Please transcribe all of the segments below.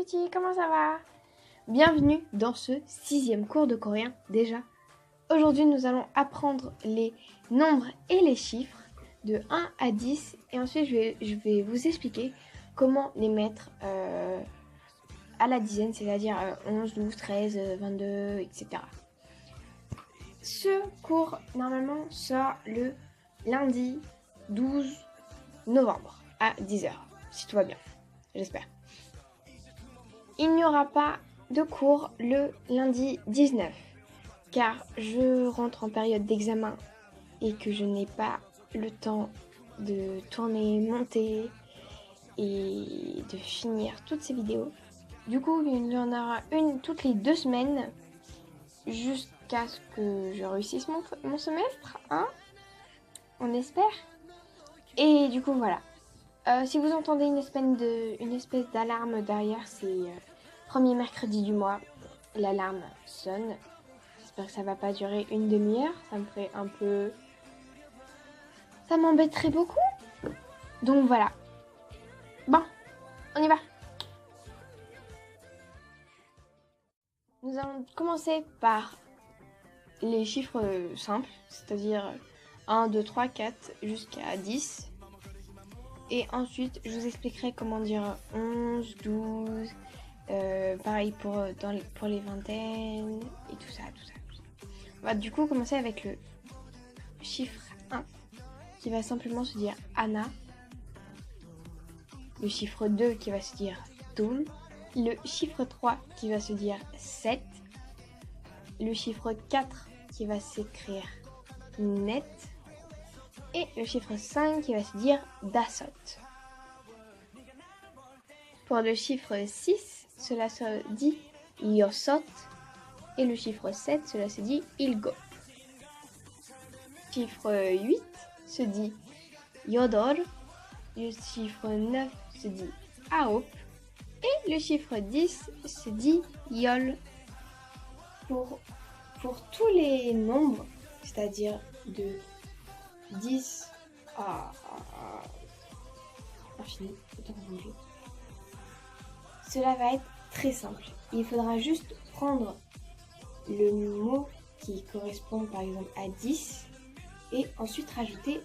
petits, comment ça va? Bienvenue dans ce 6e cours de coréen déjà. Aujourd'hui nous allons apprendre les nombres et les chiffres de 1 à 10 et ensuite je vais vous expliquer comment les mettre à la dizaine, c'est-à-dire 11, 12, 13, 22, etc. Ce cours normalement sort le lundi 12 novembre à 10h, si tout va bien, j'espère. Il n'y aura pas de cours le lundi 19, car je rentre en période d'examen et que je n'ai pas le temps de tourner, monter et de finir toutes ces vidéos. Du coup, il y en aura une toutes les 2 semaines jusqu'à ce que je réussisse mon semestre, hein? On espère. Et du coup, voilà. Si vous entendez une espèce d'alarme derrière, c'est premier mercredi du mois, l'alarme sonne. J'espère que ça va pas durer une demi-heure, ça me ferait un peu... Ça m'embêterait beaucoup. Donc voilà. Bon, on y va. Nous allons commencer par les chiffres simples, c'est-à-dire 1, 2, 3, 4 jusqu'à 10. Et ensuite, je vous expliquerai comment dire 11, 12, pareil pour les vingtaines et tout ça. On va du coup commencer avec le chiffre 1 qui va simplement se dire Anna. Le chiffre 2 qui va se dire Toul. Le chiffre 3 qui va se dire 7. Le chiffre 4 qui va s'écrire Net. Et le chiffre 5 qui va se dire Dasot. Pour le chiffre 6, cela se dit Yosot. Et le chiffre 7, cela se dit Ilgop. Le chiffre 8 se dit Yodor. Le chiffre 9 se dit Aop. Et le chiffre 10 se dit Yol. Pour tous les nombres, c'est-à-dire de 10 à infini, cela va être très simple. Il faudra juste prendre le mot qui correspond par exemple à 10 et ensuite rajouter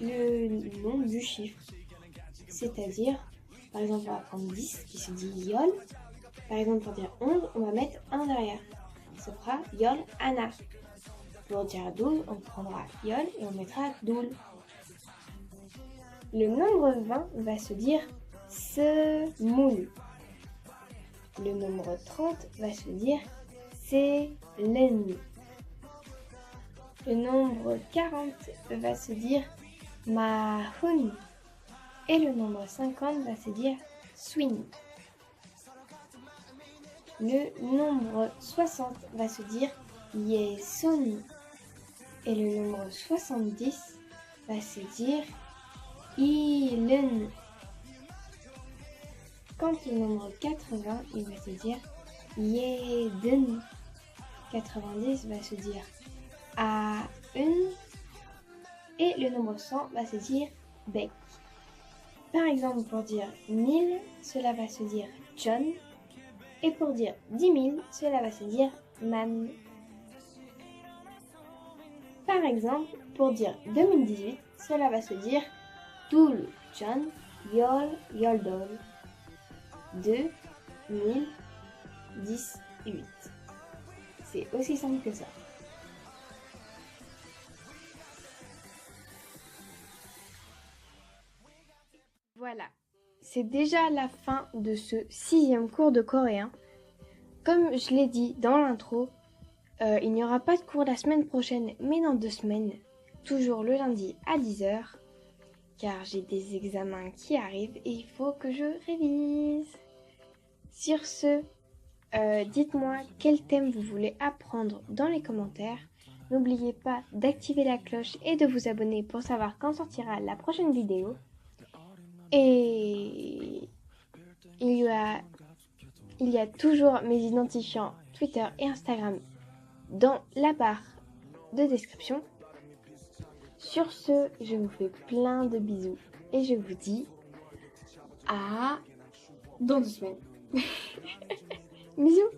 le nom du chiffre. C'est-à-dire, par exemple, on va prendre 10 qui se dit Yol. Par exemple, pour dire 11, on va mettre 1 derrière. Ça fera Yol Anna. Pour dire 12, on prendra Yol et on mettra Doul. Le nombre 20 va se dire Semoul. Le nombre 30 va se dire Selen. Le nombre 40 va se dire Mahun. Et le nombre 50 va se dire Swing. Le nombre 60 va se dire Yesun. Et le nombre 70 va se dire Ilen. Quant au nombre 80, il va se dire Yeden. 90 va se dire A1. Et le nombre 100 va se dire Bek. Par exemple, pour dire 1000, cela va se dire John. Et pour dire 10 000, cela va se dire Man. Par exemple, pour dire 2018, cela va se dire Dul John Yol Yoldol. 2, 1000, 10, 8. C'est aussi simple que ça. Voilà, c'est déjà la fin de ce 6e cours de coréen. Comme je l'ai dit dans l'intro, il n'y aura pas de cours la semaine prochaine, mais dans 2 semaines, toujours le lundi à 10h, car j'ai des examens qui arrivent et il faut que je révise. Sur ce, dites-moi quel thème vous voulez apprendre dans les commentaires. N'oubliez pas d'activer la cloche et de vous abonner pour savoir quand sortira la prochaine vidéo. Et il y a toujours mes identifiants Twitter et Instagram dans la barre de description. Sur ce, je vous fais plein de bisous et je vous dis à dans 2 semaines. Bisous.